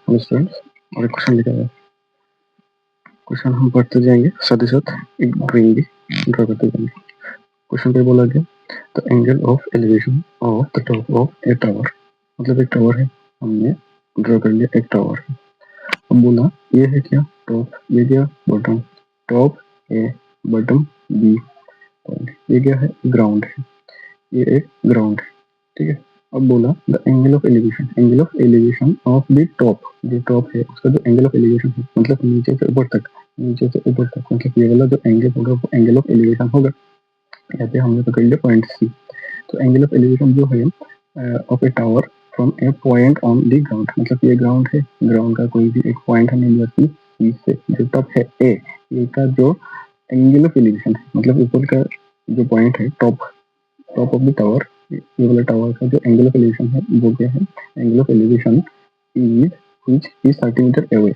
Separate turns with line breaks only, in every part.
Hello students, और एक question लिखा है। क्वेश्चन हम पढ़ते जाएंगे, साथ ही साथ एक ड्राइंग भी ड्रॉ करते जाएंगे। क्वेश्चन पे बोला गया the angle of elevation of the top of A tower. मतलब एक टावर है, हमने ड्रॉ कर लिया एक टावर है। अब बोला ये है क्या टॉप, ये क्या बॉटम, टॉप ए बॉटम बी पॉइंट, ये क्या है ग्राउंड है, ये एक ग्राउंड है, ठीक है। अब बोला the angle of elevation, angle of elevation of the top, जो टॉप है उसका जो एंगल ऑफ एलिवेशन है, मतलब नीचे से ऊपर तक, नीचे से ऊपर तक, मतलब ये वाला जो एंगल होगा वो एंगल ऑफ एलिवेशन होगा। यहाँ पे हमने पकड़ लिया पॉइंट सी। तो एंगल ऑफ एलिवेशन जो है of A tower from A point on the ground, मतलब ये ग्राउंड है, ग्राउंड का कोई भी एक पॉइंट हमें लिया सी से, जो टॉप है ए का जो एंगल ऑफ एलिवेशन है, मतलब ऊपर का जो पॉइंट है top, top of the tower, ये वाला टावर का जो एंगल ऑफ एलिवेशन है वो क्या है, angle of elevation is which is 30 metre away,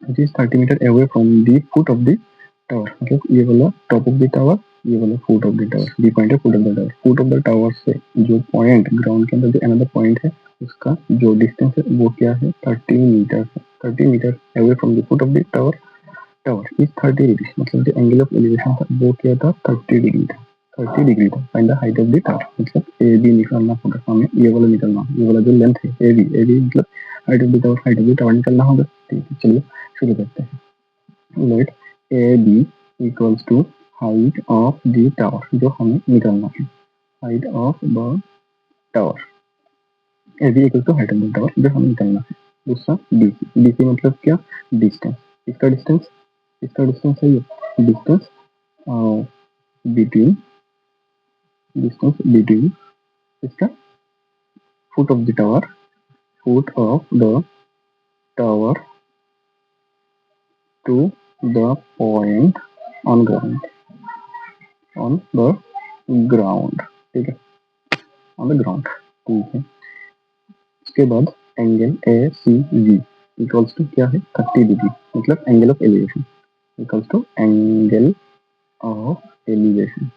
which is 30 metre away from the foot of the tower, मतलब ये वाला टॉप ऑफ द टावर, ये वाला foot of the tower, the point है foot of the tower, foot of the tower से जो point ground के अंदर जो अनदर पॉइंट है उसका जो डिस्टेंस है वो क्या है 30 metre, 30 metre away from the foot of the tower, tower is 30 degree, मतलब जो एंगल ऑफ एलिवेशन था वो क्या था 30 डिग्री था, 30 डिग्री था। Find the height of the tower, मतलब ए बी निकालना होगा हमें, ये वाला निकालना, ये वाला जो लेंथ है ए बी मतलब height of the tower, height of the tower निकालना होगा। ठीक है, चलिए शुरू करते हैं। Let A B equals to height of the tower, जो हमें निकालना है, height of the tower, A B equal to height of the tower जो हमें निकालना है। दूसरा डी सी, डी सी मतलब क्या डिस्टेंस, इसका डिस्टेंस, इसका डिस्टेंस है ये डिस्टेंस between, distance between इसका foot of the tower, foot of the tower to the point on ground, on the ground, ठीक है, on the ground, ठीक है। इसके बाद angle A C B equals to क्या है 30 डिग्री, मतलब angle of elevation equals to angle of elevation,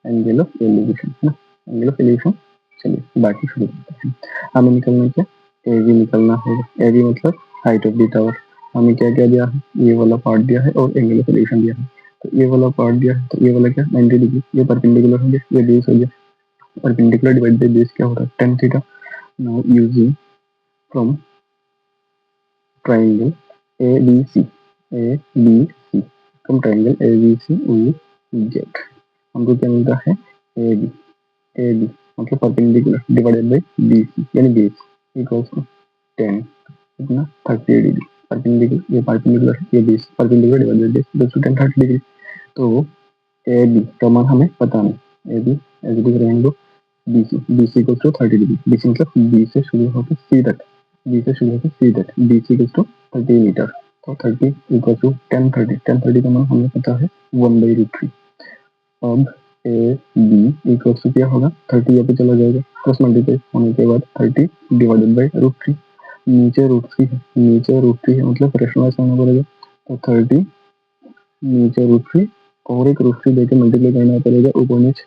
angle of elevation है ना, एंगल ऑफ एलिवेशन। चलिए बाकी शुरू करते हैं। हमें निकलना क्या, ए बी निकलना होगा, ए बी मतलब हाइट ऑफ द टावर। हमें क्या क्या दिया है, ये वाला पार्ट दिया है और एंगल ऑफ एलिवेशन दिया है। तो ये वाला पार्ट दिया है, तो ये वाला क्या 90 डिग्री, ये परपेंडिकुलर हो गया, ये बेस हो गया, परपेंडिकुलर डिवाइड बाय बेस क्या होता है tan theta. Now using from triangle A B C, A B C, from triangle A B C we get, हमको क्या मिलता है ए बी, ए बी मतलब perpendicular divided by B C यानी base equals to 10 कितना 30 degree, perpendicular ये perpendicular ये base, perpendicular divided by base equals to 10 30 degree. तो ए बी का मान हमें पता नहीं, A B as it is रहने दो, B C, B C equals to 30 degree, B C मतलब बी से शुरू होकर सी तक, बी से शुरू होकर सी तक, B C equals to 30 metre. तो 30 इक्वल्स टू 10 30, 10 30 का मान हमें पता है 1/√3। अब ए बी इक्वल्स टू क्या होगा 30 यहाँ पे चला जाएगा, क्रॉस मल्टीप्लाई होने के बाद 30 डिवाइडेड बाई √3, नीचे √3 है, नीचे √3 है मतलब रेशनलाइज करना पड़ेगा। तो 30 नीचे √3 और एक √3 देके मल्टीप्लाई करना पड़ेगा ऊपर नीचे,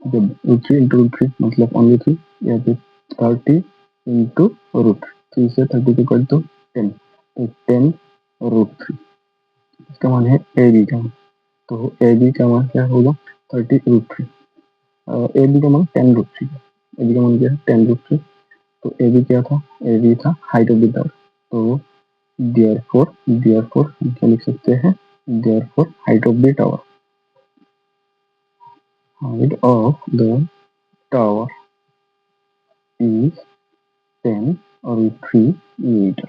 जब √3 इंटू √3 मतलब ओनली 3, या फिर 30 इंटू √3, 3 से 30 को कर दो 10, तो 10√3 इसका मान है ए बी का मान। तो ए बी का मान क्या होगा 30√3, ए बी का मान 10√3, ए बी का मान क्या है 10√3। तो ए बी क्या था, ए बी था हाइट ऑफ द टावर। तो देयरफॉर हम क्या लिख सकते हैं, therefore height of the tower, height of the tower is 10√3 metre.